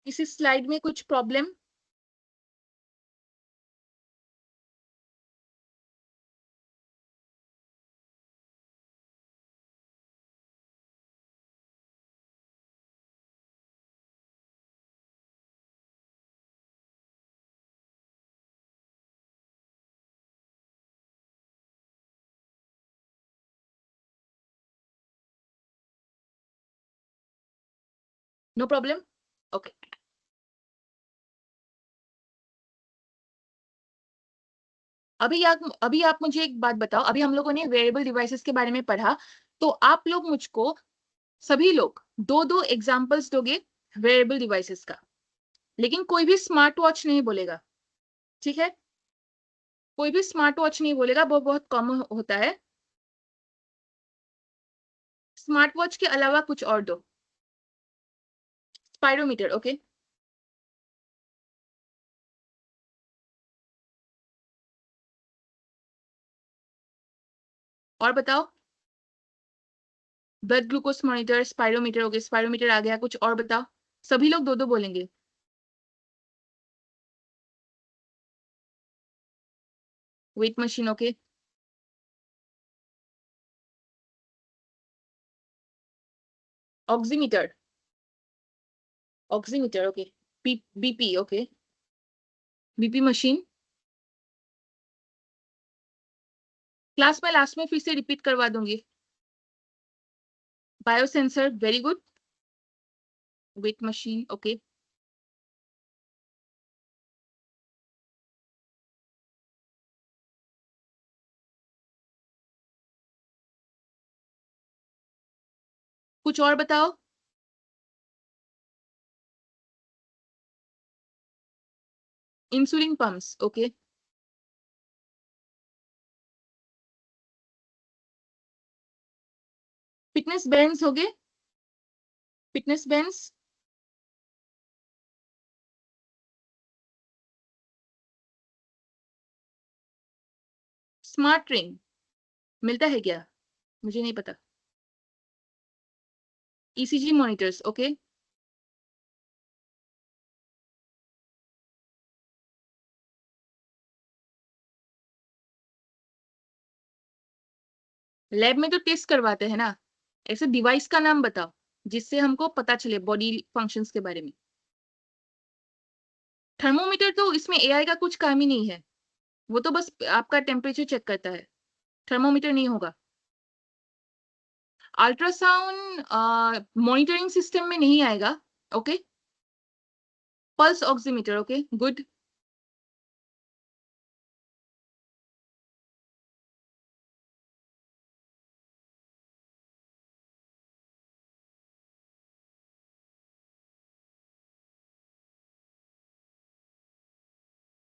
किसी स्लाइड में कुछ प्रॉब्लम? No problem. ओके। अभी आप मुझे एक बात बताओ, अभी हम लोगों ने वेरिएबल डिवाइसेस के बारे में पढ़ा, तो आप लोग मुझको, सभी लोग दो दो एग्जांपल्स दोगे वेरिएबल डिवाइसेस का, लेकिन कोई भी स्मार्ट वॉच नहीं बोलेगा। ठीक है। कोई भी स्मार्ट वॉच नहीं बोलेगा, वो बहुत कम होता है। स्मार्ट वॉच के अलावा कुछ और दो। Spirometer, okay. और बताओ। Blood glucose monitor, spirometer, okay, spirometer आ गया, कुछ और बताओ। सभी लोग दो दो बोलेंगे। Weight machine, okay. Oximeter, oximeter, okay. BP, okay, BP machine. Class में लास्ट में फिर से रिपीट करवा दूंगी। Biosensor, very good. Weight machine, okay. कुछ और बताओ। Insulin pumps, okay. Fitness bands हो गए। फिटनेस बैंड्स, स्मार्ट रिंग मिलता है क्या? मुझे नहीं पता। ECG monitors, okay. लैब में तो टेस्ट करवाते हैं ना, ऐसे डिवाइस का नाम बताओ जिससे हमको पता चले बॉडी फंक्शंस के बारे में। थर्मोमीटर तो इसमें एआई का कुछ काम ही नहीं है, वो तो बस आपका टेम्परेचर चेक करता है, थर्मोमीटर नहीं होगा। अल्ट्रासाउंड मॉनिटरिंग सिस्टम में नहीं आएगा, okay. Pulse oximeter, okay, good.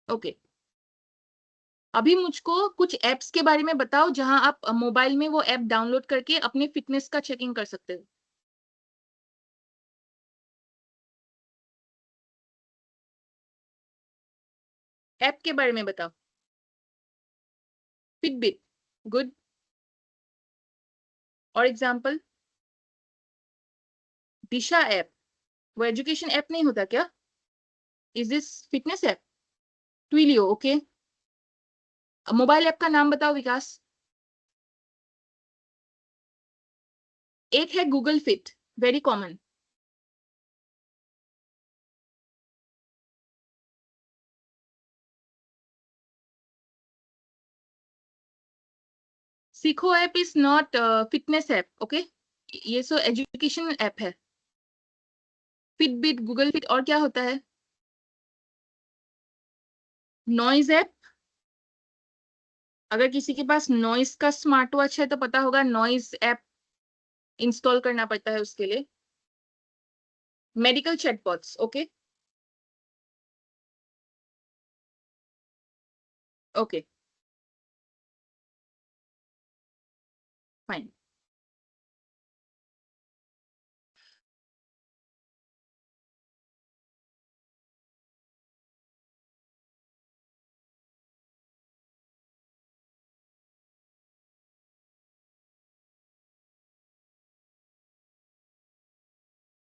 Okay, अभी मुझको कुछ एप्स के बारे में बताओ जहां आप मोबाइल में वो ऐप डाउनलोड करके अपने फिटनेस का चेकिंग कर सकते हो। ऐप के बारे में बताओ। Fitbit, good. और एग्जांपल? दिशा ऐप, वो एजुकेशन ऐप नहीं होता क्या? Is this fitness app? Twilio, okay. Mobile app का नाम बताओ विकास। एक है गूगल फिट, वेरी कॉमन। सीखो app is not fitness app, okay. ये सो एजुकेशन ऐप है। फिटबिट, गूगल फिट, और क्या होता है? नॉइज ऐप, अगर किसी के पास नॉइज का स्मार्ट वॉच है तो पता होगा नॉइज ऐप इंस्टॉल करना पड़ता है उसके लिए। Medical chatbots, okay. Okay, fine.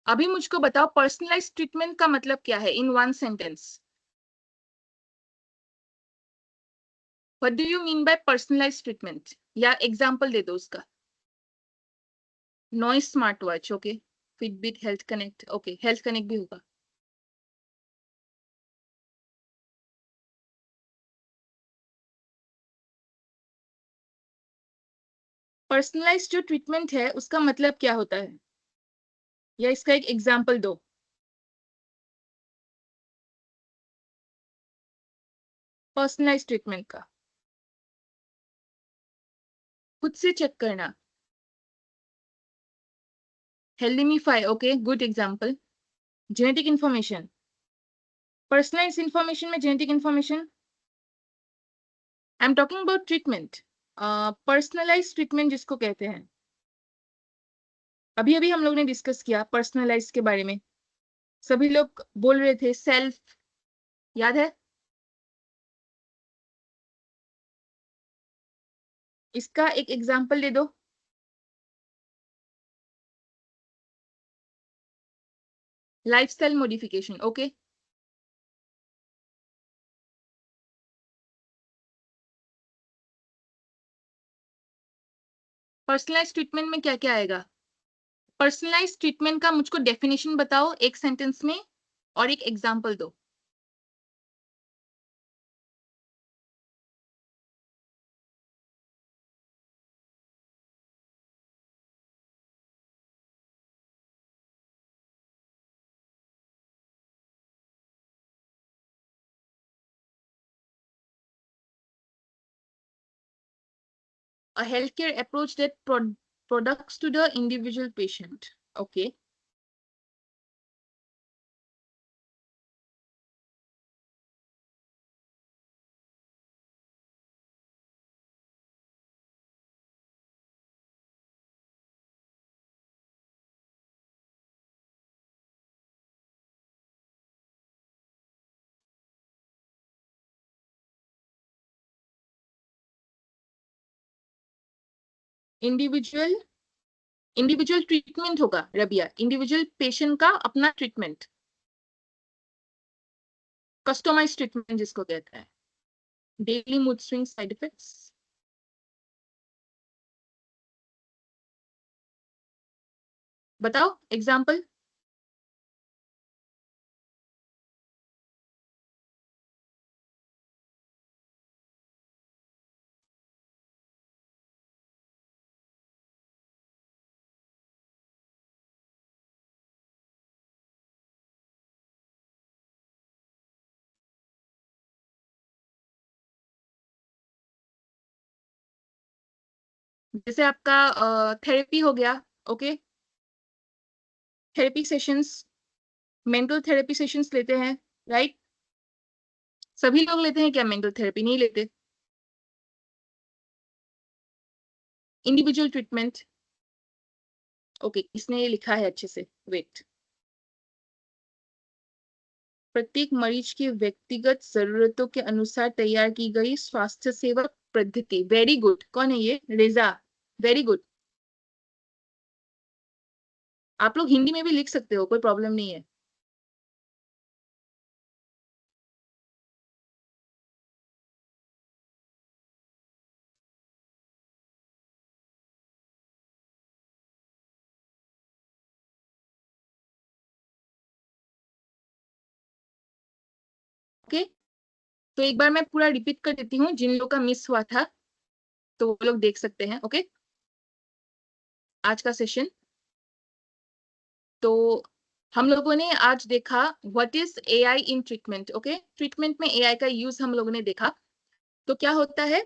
अभी मुझको बताओ पर्सनलाइज ट्रीटमेंट का मतलब क्या है in one sentence. What do you mean by personalize treatment, या एग्जांपल दे दो उसका। Noise smart watch, okay. Fitbit, health connect, okay, health connect भी होगा। पर्सनलाइज जो ट्रीटमेंट है उसका मतलब क्या होता है, या इसका एक एग्जांपल दो। पर्सनलाइज ट्रीटमेंट का खुद से चेक करना। HealthifyMe, okay, good example. Genetic information, personalise information में genetic information. I am talking about treatment, personalise treatment जिसको कहते हैं। अभी अभी हम लोग ने डिस्कस किया पर्सनलाइज के बारे में, सभी लोग बोल रहे थे सेल्फ, याद है? इसका एक एग्जांपल दे दो। Lifestyle modification, okay. Personalize treatment में क्या क्या आएगा? पर्सनलाइज ट्रीटमेंट का मुझको डेफिनेशन बताओ एक सेंटेंस में, और एक एग्जाम्पल दो। A healthcare approach that products to the individual patient. Okay. Individual treatment होगा रबिया, इंडिविजुअल पेशेंट का अपना ट्रीटमेंट, कस्टमाइज ट्रीटमेंट जिसको कहता है। Daily mood swing, side effects, बताओ एग्जाम्पल। जैसे आपका थेरेपी हो गया, okay, therapy sessions, mental therapy sessions लेते हैं, राइट? सभी लोग लेते हैं क्या मेंटल थेरेपी? नहीं लेते। इंडिविजुअल ट्रीटमेंट, ओके, इसने ये लिखा है अच्छे से, वेट। प्रत्येक मरीज की व्यक्तिगत जरूरतों के अनुसार तैयार की गई स्वास्थ्य सेवा पद्धति। Very good. कौन है ये? रेजा, वेरी गुड। आप लोग हिंदी में भी लिख सकते हो, कोई प्रॉब्लम नहीं है। ओके, तो एक बार मैं पूरा रिपीट कर देती हूँ, जिन लोगों का मिस हुआ था तो वो लोग देख सकते हैं। ओके, आज का सेशन तो हम लोगों ने आज देखा what is AI in treatment. Okay, treatment में एआई का यूज हम लोगों ने देखा। तो क्या होता है,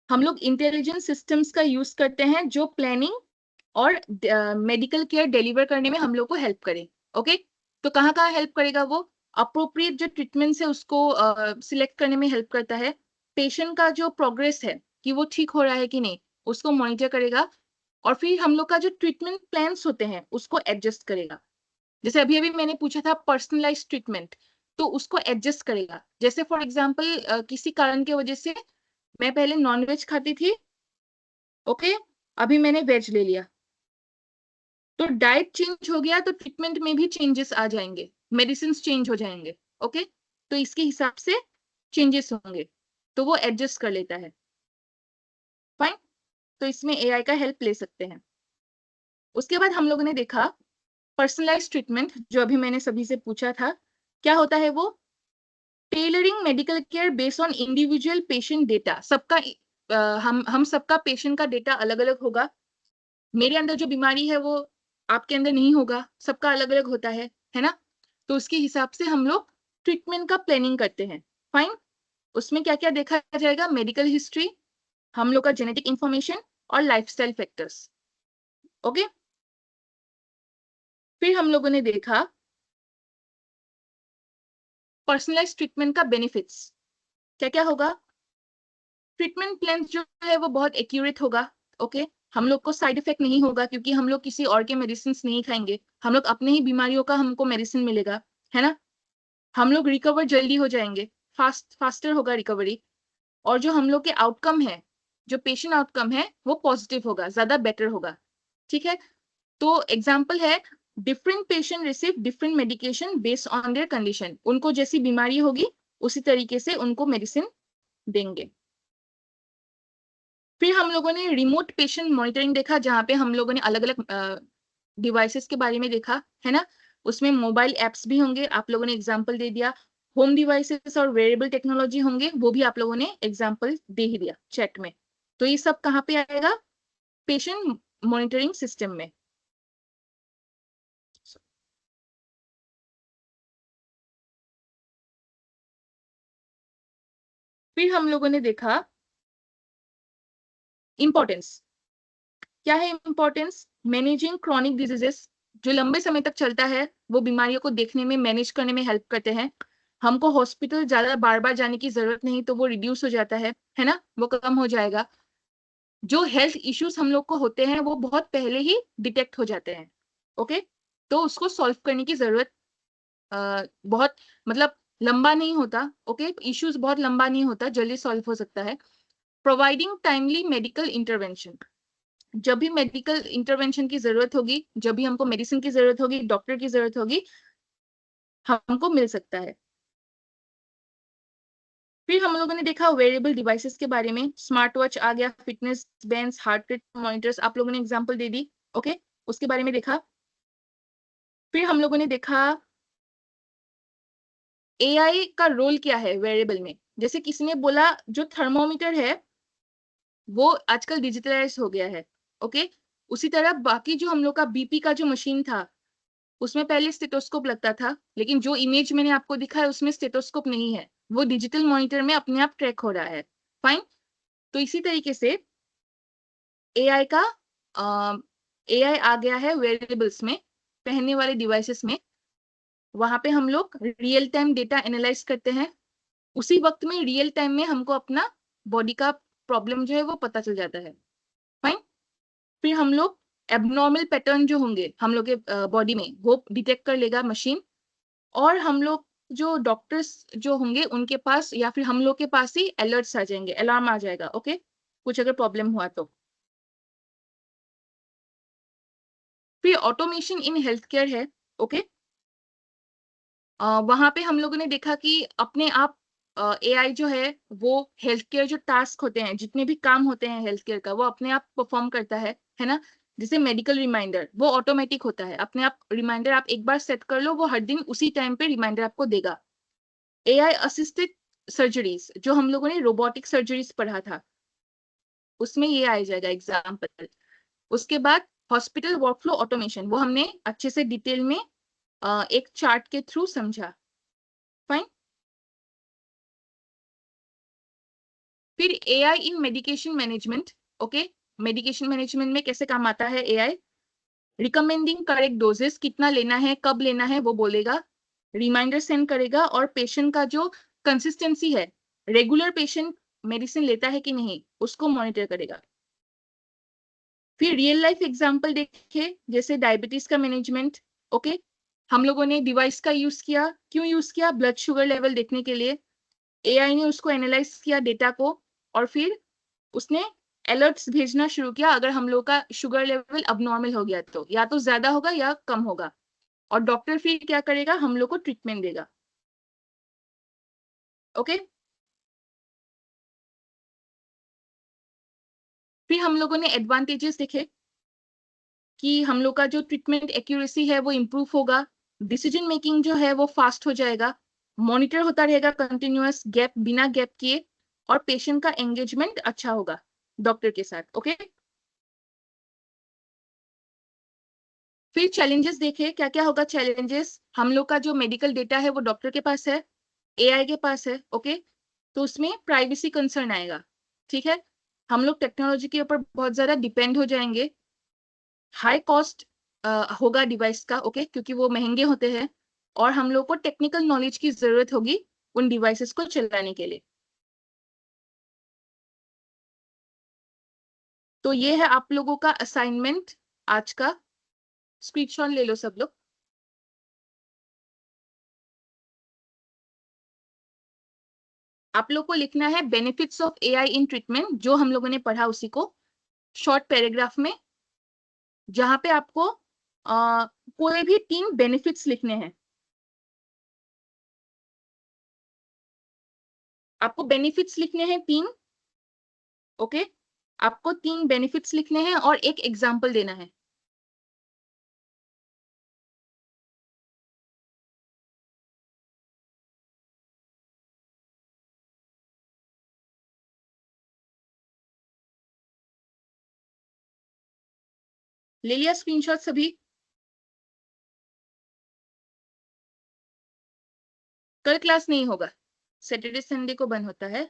हम लोग इंटेलिजेंस सिस्टम्स का यूज करते हैं जो प्लानिंग और मेडिकल केयर डिलीवर करने में हम लोग को हेल्प करे। ओके, तो कहाँ कहाँ हेल्प करेगा वो? अप्रोप्रिएट जो ट्रीटमेंट है उसको सिलेक्ट करने में हेल्प करता है। पेशेंट का जो प्रोग्रेस है कि वो ठीक हो रहा है कि नहीं, उसको मॉनिटर करेगा। और फिर हम लोग का जो ट्रीटमेंट प्लान्स होते हैं उसको एडजस्ट करेगा। जैसे अभी अभी मैंने पूछा था पर्सनलाइज ट्रीटमेंट, तो उसको एडजस्ट करेगा। जैसे फॉर एग्जाम्पल किसी कारण की वजह से मैं पहले नॉनवेज खाती थी, ओके, अभी मैंने वेज ले लिया, तो डाइट चेंज हो गया तो ट्रीटमेंट में भी चेंजेस आ जाएंगे, मेडिसिन चेंज हो जाएंगे। ओके, तो इसके हिसाब से चेंजेस होंगे, तो वो एडजस्ट कर लेता है। फाइन, तो इसमें एआई का हेल्प ले सकते हैं। उसके बाद हम लोगों ने देखा पर्सनलाइज ट्रीटमेंट, जो अभी मैंने सभी से पूछा था, क्या होता है वो? Tailoring medical care based on individual patient data. सबका हम सबका पेशेंट का डेटा अलग अलग होगा। मेरे अंदर जो बीमारी है वो आपके अंदर नहीं होगा, सबका अलग अलग होता है ना? तो उसके हिसाब से हम लोग ट्रीटमेंट का प्लानिंग करते हैं। फाइन, उसमें क्या क्या देखा जाएगा? मेडिकल हिस्ट्री, हम लोग का जेनेटिक इंफॉर्मेशन और लाइफस्टाइल फैक्टर्स। ओके, फिर हम लोगों ने देखा पर्सनलाइज ट्रीटमेंट का बेनिफिट्स। क्या क्या होगा? ट्रीटमेंट प्लान जो है वो बहुत एक्यूरेट होगा। ओके, हम लोग को साइड इफेक्ट नहीं होगा क्योंकि हम लोग किसी और के मेडिसिन नहीं खाएंगे, हम लोग अपने ही बीमारियों का हमको मेडिसिन मिलेगा, है ना? हम लोग रिकवर जल्दी हो जाएंगे, फास्टर होगा रिकवरी। और जो हम लोग के आउटकम है, जो पेशेंट आउटकम है वो पॉजिटिव होगा, ज्यादा बेटर होगा। ठीक है, तो एग्जाम्पल है different patient receive different medication based on their condition. उनको जैसी बीमारी होगी उसी तरीके से उनको मेडिसिन देंगे। फिर हम लोगों ने रिमोट पेशेंट मॉनिटरिंग देखा, जहाँ पे हम लोगों ने अलग अलग डिवाइसेस के बारे में देखा है ना, उसमें मोबाइल एप्स भी होंगे, आप लोगों ने एग्जांपल दे दिया। होम डिवाइसेस और वेरेबल टेक्नोलॉजी होंगे, वो भी आप लोगों ने एग्जांपल दे ही दिया चैट में। तो ये सब कहाँ पे आएगा? पेशेंट मॉनिटरिंग सिस्टम में। फिर हम लोगों ने देखा इंपॉर्टेंस। क्या है इंपॉर्टेंस? मैनेजिंग क्रॉनिक डिजीजेस, जो लंबे समय तक चलता है, वो बीमारियों को देखने में, मैनेज करने में हेल्प करते हैं। हमको हॉस्पिटल ज्यादा बार बार जाने की जरूरत नहीं, तो वो रिड्यूस हो जाता है ना, वो कम हो जाएगा। जो हेल्थ इश्यूज हम लोग को होते हैं वो बहुत पहले ही डिटेक्ट हो जाते हैं। ओके, तो उसको सॉल्व करने की जरूरत बहुत मतलब लंबा नहीं होता। ओके, इश्यूज बहुत लंबा नहीं होता, जल्दी सॉल्व हो सकता है। प्रोवाइडिंग टाइमली मेडिकल इंटरवेंशन, जब भी मेडिकल इंटरवेंशन की जरूरत होगी, जब भी हमको मेडिसिन की जरूरत होगी, डॉक्टर की जरूरत होगी, हमको मिल सकता है। फिर हम लोगों ने देखा वेरिएबल डिवाइसेस के बारे में, स्मार्ट वॉच आ गया, fitness bands, heart rate monitors, आप लोगों ने एग्जांपल दे दी। ओके, उसके बारे में देखा। फिर हम लोगों ने देखा एआई का रोल क्या है वेरिएबल में। जैसे किसी ने बोला जो थर्मोमीटर है वो आजकल डिजिटलाइज हो गया है। ओके, उसी तरह बाकी जो हम लोग का बीपी का जो मशीन था, उसमें पहले स्टेथोस्कोप लगता था, लेकिन जो इमेज मैंने आपको दिखा है उसमें स्टेथोस्कोप नहीं है, वो डिजिटल मॉनिटर में अपने आप ट्रैक हो रहा है। फाइन। तो इसी तरीके से एआई का एआई आ गया है वेरिएबल्स में, पहनने वाले डिवाइसेस में। वहां पे हम लोग रियल टाइम डेटा एनालाइज करते हैं, उसी वक्त में रियल टाइम में हमको अपना बॉडी का प्रॉब्लम जो है वो पता चल जाता है। फाइन। फिर हम लोग एबनॉर्मल पैटर्न जो होंगे हम लोग के बॉडी में, वो डिटेक्ट कर लेगा मशीन। और हम लोग जो डॉक्टर्स जो होंगे उनके पास या फिर हम लोग के पास ही अलर्ट्स आ जाएंगे, अलार्म आ जाएगा। ओके, कुछ अगर प्रॉब्लम हुआ तो। फिर ऑटोमेशन इन हेल्थ केयर है। ओके, वहां पे हम लोगों ने देखा कि अपने आप एआई जो है वो हेल्थ केयर जो टास्क होते हैं, जितने भी काम होते हैं हेल्थ केयर का, वो अपने आप परफॉर्म करता है ना। जैसे मेडिकल रिमाइंडर, वो ऑटोमेटिक होता है, अपने आप रिमाइंडर आप एक बार सेट कर लो, वो हर दिन उसी टाइम पे रिमाइंडर आपको देगा। एआई असिस्टेड सर्जरीज, जो हम लोगों ने रोबोटिक सर्जरीज पढ़ा था, उसमें ये आ जाएगा एग्जाम्पल। उसके बाद हॉस्पिटल वर्कफ्लो ऑटोमेशन, वो हमने अच्छे से डिटेल में एक चार्ट के थ्रू समझा। फाइन। फिर AI in medication management. Okay, medication management में कैसे काम आता है एआई? रिकमेंडिंग करेक्ट डोजेस, कितना लेना है, कब लेना है, वो बोलेगा। रिमाइंडर सेंड करेगा, और पेशेंट का जो कंसिस्टेंसी है, रेगुलर पेशेंट मेडिसिन लेता है कि नहीं, उसको मॉनिटर करेगा। फिर रियल लाइफ एग्जांपल देखे, जैसे डायबिटीज का मैनेजमेंट। ओके, हम लोगों ने डिवाइस का यूज किया, क्यों यूज किया? ब्लड शुगर लेवल देखने के लिए। एआई ने उसको एनालाइज किया डेटा को, और फिर उसने अलर्ट्स भेजना शुरू किया अगर हम लोग का शुगर लेवल अब नॉर्मल हो गया तो, या तो ज्यादा होगा या कम होगा। और डॉक्टर फिर क्या करेगा? हम लोग को ट्रीटमेंट देगा। ओके, फिर हम लोगों ने एडवांटेजेस देखे कि हम लोग का जो ट्रीटमेंट एक्यूरेसी है वो इम्प्रूव होगा, डिसीजन मेकिंग जो है वो फास्ट हो जाएगा, मॉनिटर होता रहेगा कंटिन्यूअस गैप बिना गैप किए, और पेशेंट का एंगेजमेंट अच्छा होगा डॉक्टर के साथ। ओके, फिर चैलेंजेस देखे, क्या क्या होगा चैलेंजेस? हम लोग का जो मेडिकल डेटा है वो डॉक्टर के पास है, एआई के पास है। ओके, तो उसमें प्राइवेसी कंसर्न आएगा। ठीक है, हम लोग टेक्नोलॉजी के ऊपर बहुत ज्यादा डिपेंड हो जाएंगे, हाई कॉस्ट होगा डिवाइस का। ओके, क्योंकि वो महंगे होते हैं, और हम लोग को टेक्निकल नॉलेज की जरूरत होगी उन डिवाइसेस को चलाने के लिए। तो ये है आप लोगों का असाइनमेंट आज का, स्क्रीनशॉट ले लो सब लोग। आप लोग को लिखना है benefits of AI in treatment, जो हम लोगों ने पढ़ा उसी को शॉर्ट पैराग्राफ में, जहां पे आपको कोई भी 3 बेनिफिट्स लिखने हैं। आपको बेनिफिट्स लिखने हैं 3। ओके, आपको 3 बेनिफिट्स लिखने हैं और एक एग्जाम्पल देना है। ले लिया स्क्रीनशॉट सभी? कल क्लास नहीं होगा, सैटरडे संडे को बंद होता है।